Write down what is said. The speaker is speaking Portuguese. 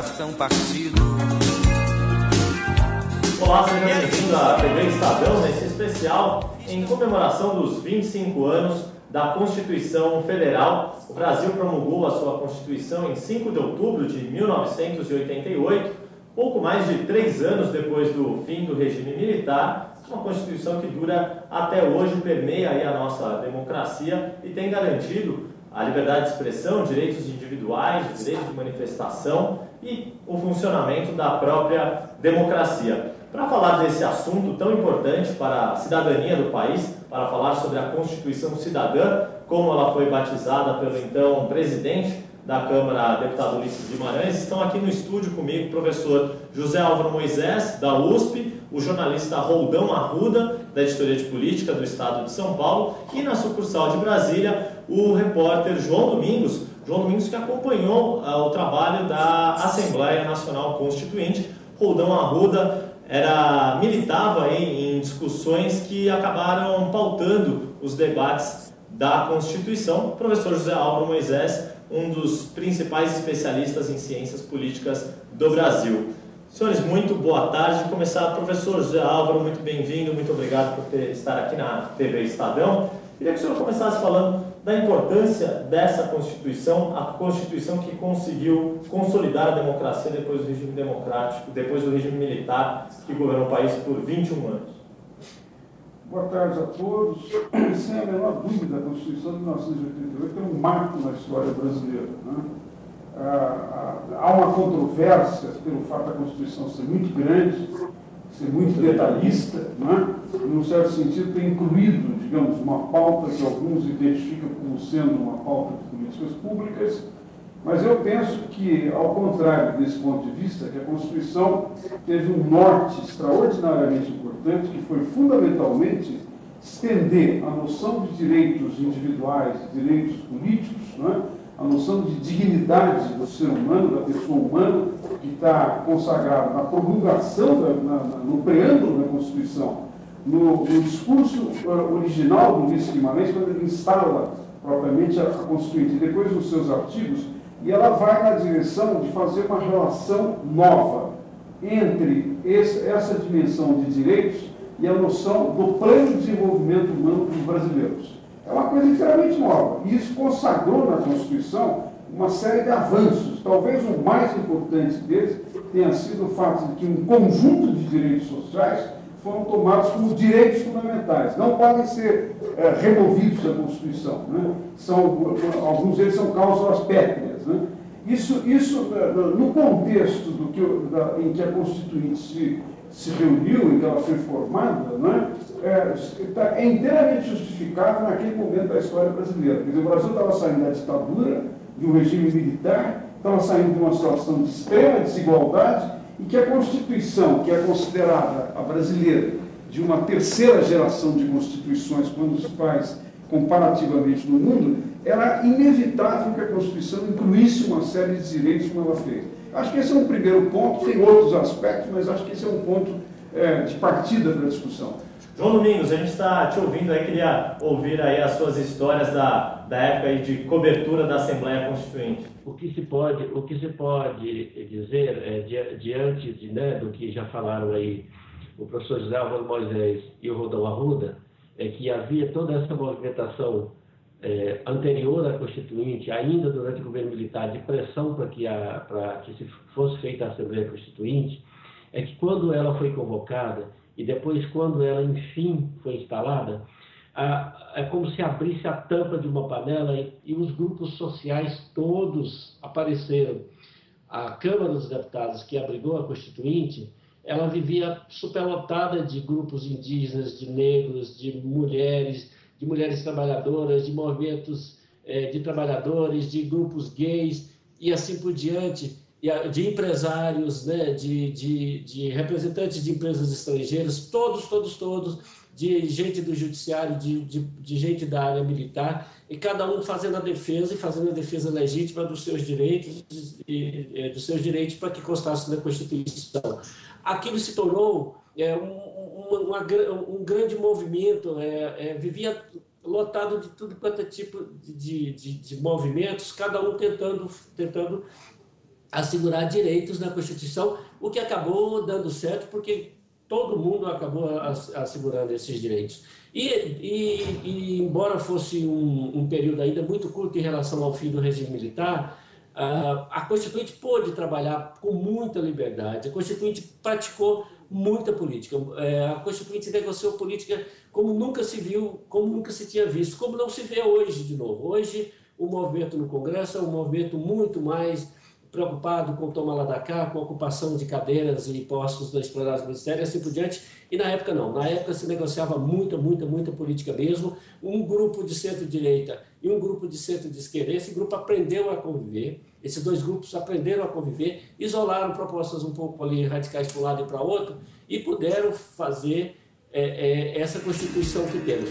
coração partido. Olá, seja bem-vindo à TV Estadão, nesse especial em comemoração dos 25 anos da Constituição Federal. O Brasil promulgou a sua Constituição em 5 de outubro de 1988, pouco mais de 3 anos depois do fim do regime militar. Uma Constituição que dura até hoje, permeia aí a nossa democracia e tem garantido a liberdade de expressão, direitos individuais, direito de manifestação e o funcionamento da própria democracia. Para falar desse assunto tão importante para a cidadania do país, para falar sobre a Constituição Cidadã, como ela foi batizada pelo então presidente da Câmara, deputado Ulisses Guimarães, estão aqui no estúdio comigo o professor José Álvaro Moisés, da USP, o jornalista Roldão Arruda, da Editoria de Política do Estado de São Paulo, e na sucursal de Brasília, o repórter João Domingos que acompanhou o trabalho da Assembleia Nacional Constituinte. Roldão Arruda militava em discussões que acabaram pautando os debates da Constituição. O professor José Álvaro Moisés, um dos principais especialistas em ciências políticas do Brasil. Senhores, muito boa tarde. De começar, professor José Álvaro, muito bem-vindo, muito obrigado por estar aqui na TV Estadão. Queria que o senhor começasse falando da importância dessa Constituição, a Constituição que conseguiu consolidar a democracia depois do regime democrático, depois do regime militar que governou o país por 21 anos. Boa tarde a todos. Sem a menor dúvida, a Constituição de 1988 é um marco na história brasileira, né? Há uma controvérsia pelo fato da Constituição ser muito grande, ser muito detalhista, né? Num certo sentido, ter incluído, digamos, uma pauta que alguns identificam como sendo uma pauta de políticas públicas, mas eu penso que, ao contrário desse ponto de vista, que a Constituição teve um norte extraordinariamente importante, que foi fundamentalmente estender a noção de direitos individuais, direitos políticos, né? A noção de dignidade do ser humano, da pessoa humana, que está consagrada na promulgação, no preâmbulo da Constituição, no discurso original do Ulisses Guimarães, quando ele instala propriamente a Constituinte, e depois nos seus artigos, e ela vai na direção de fazer uma relação nova entre essa dimensão de direitos e a noção do pleno desenvolvimento humano dos brasileiros. É uma coisa inteiramente nova. E isso consagrou na Constituição uma série de avanços. Talvez o mais importante deles tenha sido o fato de que um conjunto de direitos sociais foram tomados como direitos fundamentais. Não podem ser removidos da Constituição, né? Alguns deles são cláusulas pétreas, né? Isso no contexto em que a Constituinte se reuniu, em que ela foi formada, né? É inteiramente justificável naquele momento da história brasileira. Quer dizer, o Brasil estava saindo da ditadura, de um regime militar, estava saindo de uma situação de extrema desigualdade, e que a Constituição, que é considerada a brasileira de uma terceira geração de constituições, quando se faz comparativamente no mundo, era inevitável que a Constituição incluísse uma série de direitos como ela fez. Acho que esse é um primeiro ponto, tem outros aspectos, mas acho que esse é um ponto de partida para a discussão. João Domingos, a gente está te ouvindo aí, queria ouvir aí as suas histórias da época aí de cobertura da Assembleia Constituinte. O que se pode dizer, diante do que já falaram aí o professor José Álvaro Moisés e o Roldão Arruda, é que havia toda essa movimentação anterior à Constituinte, ainda durante o governo militar, de pressão para que se fosse feita a Assembleia Constituinte, é que quando ela foi convocada, e depois, quando ela, enfim, foi instalada, é como se abrisse a tampa de uma panela e os grupos sociais todos apareceram. A Câmara dos Deputados, que abrigou a Constituinte, ela vivia superlotada de grupos indígenas, de negros, de mulheres trabalhadoras, de movimentos de trabalhadores, de grupos gays e assim por diante, de empresários, né, de representantes de empresas estrangeiras, todos, de gente do judiciário, de gente da área militar, e cada um fazendo a defesa legítima dos seus direitos para que constasse na Constituição. Aquilo se tornou um grande movimento, vivia lotado de tudo quanto é tipo de movimentos, cada um tentando assegurar direitos na Constituição, o que acabou dando certo, porque todo mundo acabou assegurando esses direitos. E embora fosse um período ainda muito curto em relação ao fim do regime militar, a Constituinte pôde trabalhar com muita liberdade, a Constituinte praticou muita política, a Constituinte negociou política como nunca se viu, como nunca se tinha visto, como não se vê hoje de novo. Hoje, o movimento no Congresso é um movimento muito mais preocupado com o toma lá da cá, com a ocupação de cadeiras e postos da exploração do Ministério, assim por diante. E na época não. Na época se negociava muita política mesmo. Um grupo de centro-direita e um grupo de centro-esquerda. Esse grupo aprendeu a conviver. Esses dois grupos aprenderam a conviver, isolaram propostas um pouco ali radicais para um lado e para o outro e puderam fazer essa Constituição que temos.